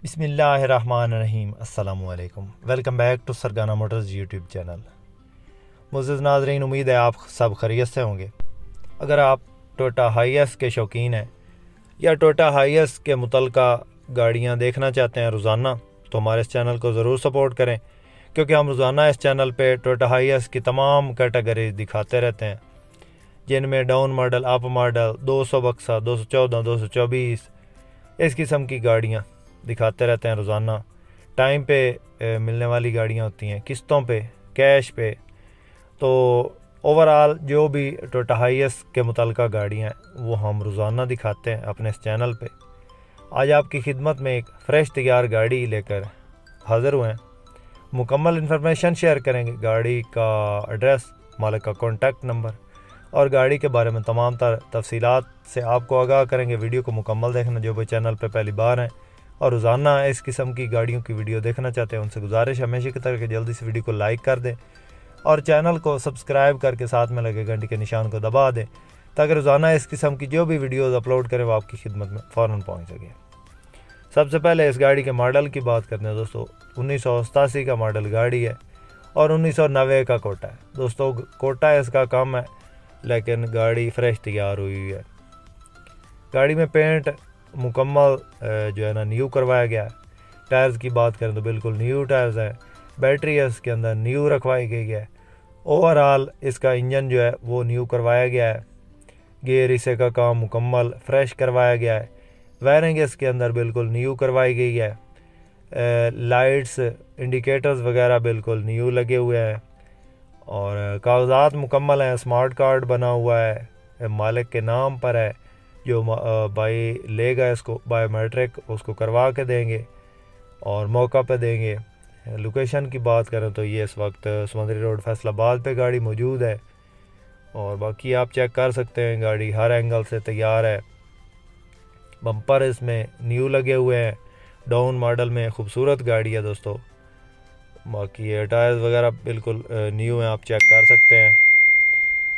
बिस्मिल्लाहिर्रहमानिर्रहीम। अस्सलामुअलैकुम। Welcome back to Sargana motors YouTube channel. मुअज़्ज़िज़ नाज़रीन, उम्मीद है आप सब खैरियत से होंगे। अगर आप टोयोटा हाइएस के शौकीन हैं या टोयोटा हाइएस के मुतल्लिका गाड़ियां देखना चाहते हैं रोज़ाना, तो हमारे इस चैनल को ज़रूर सपोर्ट करें, क्योंकि हम रोज़ाना इस चैनल पे टोयोटा हाइएस की तमाम कैटेगरी दिखाते रहते हैं, जिनमें डाउन मॉडल, अप मॉडल, 200 बक्सा, 214, 224 इस किस्म की गाड़ियाँ दिखाते रहते हैं रोज़ाना। टाइम पे मिलने वाली गाड़ियाँ होती हैं, किस्तों पे, कैश पे। तो ओवरऑल जो भी टोयोटा हाइएस के मुतल्लिका गाड़ियाँ हैं वो हम रोज़ाना दिखाते हैं अपने इस चैनल पे। आज आपकी खिदमत में एक फ़्रेश तैयार गाड़ी लेकर हाज़िर हुए हैं। मुकम्मल इन्फॉर्मेशन शेयर करेंगे, गाड़ी का एड्रेस, मालिक का कॉन्टैक्ट नंबर और गाड़ी के बारे में तमाम तफसीलात से आपको आगाह करेंगे। वीडियो को मुकम्मल देखना। जो भी चैनल पे पहली बार हैं और रोज़ाना इस किस्म की गाड़ियों की वीडियो देखना चाहते हैं, उनसे गुजारिश हमेशा की तरह कि जल्दी से वीडियो को लाइक कर दें और चैनल को सब्सक्राइब करके साथ में लगे घंटी के निशान को दबा दें, ताकि रोज़ाना इस किस्म की जो भी वीडियोज़ अपलोड करें वो आपकी खिदमत में फ़ौरन पहुँच सके। सबसे पहले इस गाड़ी के मॉडल की बात करते हैं दोस्तों। 1987 का मॉडल गाड़ी है और 1990 का कोटा है। दोस्तों कोटा इसका कम है, लेकिन गाड़ी फ्रेश तैयार हुई है। गाड़ी में पेंट मुकम्मल जो है ना न्यू करवाया गया है। टायर्स की बात करें तो बिल्कुल न्यू टायर्स हैं। बैटरी है इसके अंदर न्यू रखवाई गई है। ओवरऑल इसका इंजन जो है वो न्यू करवाया गया है। गियर हिस्से का काम मुकम्मल फ्रेश करवाया गया है। वायरिंग इसके अंदर बिल्कुल न्यू करवाई गई है। लाइट्स, इंडिकेटर्स वगैरह बिल्कुल न्यू लगे हुए हैं और कागजात मुकम्मल हैं। स्मार्ट कार्ड बना हुआ है, मालिक के नाम पर है। जो भाई लेगा इसको बायोमेट्रिक उसको करवा के देंगे और मौका पे देंगे। लोकेशन की बात करें तो ये इस वक्त समंदरी रोड फैसलाबाद पे गाड़ी मौजूद है और बाकी आप चेक कर सकते हैं, गाड़ी हर एंगल से तैयार है। बम्पर इसमें न्यू लगे हुए हैं। डाउन मॉडल में खूबसूरत गाड़ी है दोस्तों। बाकी ये टायर्स वगैरह बिल्कुल न्यू हैं, आप चेक कर सकते हैं।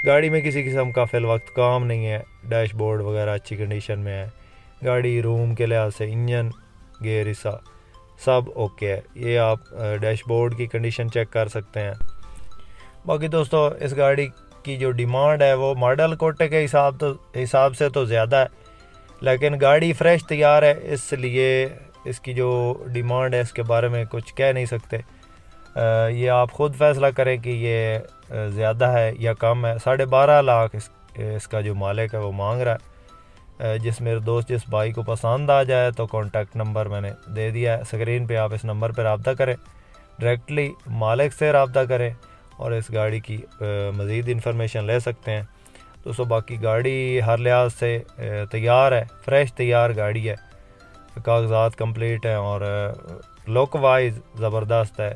गाड़ी में किसी किस्म का फ़िल वक्त काम नहीं है। डैशबोर्ड वगैरह अच्छी कंडीशन में है। गाड़ी रूम के लिहाज से इंजन, गियर हिस्सा सब ओके है। ये आप डैशबोर्ड की कंडीशन चेक कर सकते हैं। बाकी दोस्तों इस गाड़ी की जो डिमांड है वो मॉडल कोटे के हिसाब से तो ज़्यादा है, लेकिन गाड़ी फ्रेश तैयार है, इसलिए इसकी जो डिमांड है इसके बारे में कुछ कह नहीं सकते। ये आप ख़ुद फैसला करें कि ये ज़्यादा है या कम है। 12.5 लाख इसका जो मालिक है वो मांग रहा है। मेरे दोस्त जिस भाई को पसंद आ जाए तो कॉन्टैक्ट नंबर मैंने दे दिया है स्क्रीन पे, आप इस नंबर पर रब्ता करें, डायरेक्टली मालिक से रब्ता करें और इस गाड़ी की मज़ीद इन्फॉर्मेशन ले सकते हैं दोस्तों। बाकी गाड़ी हर लिहाज से तैयार है, फ्रेश तैयार गाड़ी है। कागजात कंप्लीट हैं और लुक वाइज ज़बरदस्त है।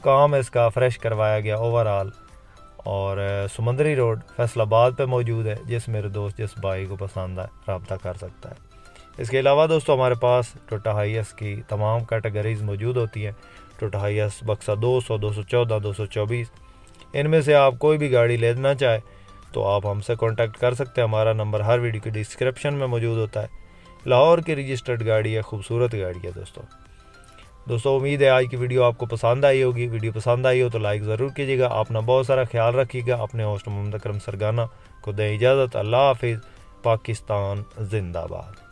काम इसका फ्रेश करवाया गया ओवरऑल और समंदरी रोड फैसलाबाद पे मौजूद है। मेरे दोस्त जिस भाई को पसंद आए रब्ता कर सकता है। इसके अलावा दोस्तों हमारे पास टोयोटा हाइएस की तमाम कैटेगरीज़ मौजूद होती हैं। टोयोटा हाइएस बक्सा 200, 214, 224, इनमें से आप कोई भी गाड़ी लेना चाहे तो आप हमसे कांटेक्ट कर सकते हैं। हमारा नंबर हर वीडियो की डिस्क्रिप्शन में मौजूद होता है। लाहौर की रजिस्टर्ड गाड़ी है, खूबसूरत गाड़ी है दोस्तों। उम्मीद है आज की वीडियो आपको पसंद आई होगी। वीडियो पसंद आई हो तो लाइक ज़रूर कीजिएगा। अपना बहुत सारा ख्याल रखिएगा। अपने होस्ट मोहम्मद अकरम सरगाना को दें इजाज़त। अल्लाह हाफिज़। पाकिस्तान जिंदाबाद।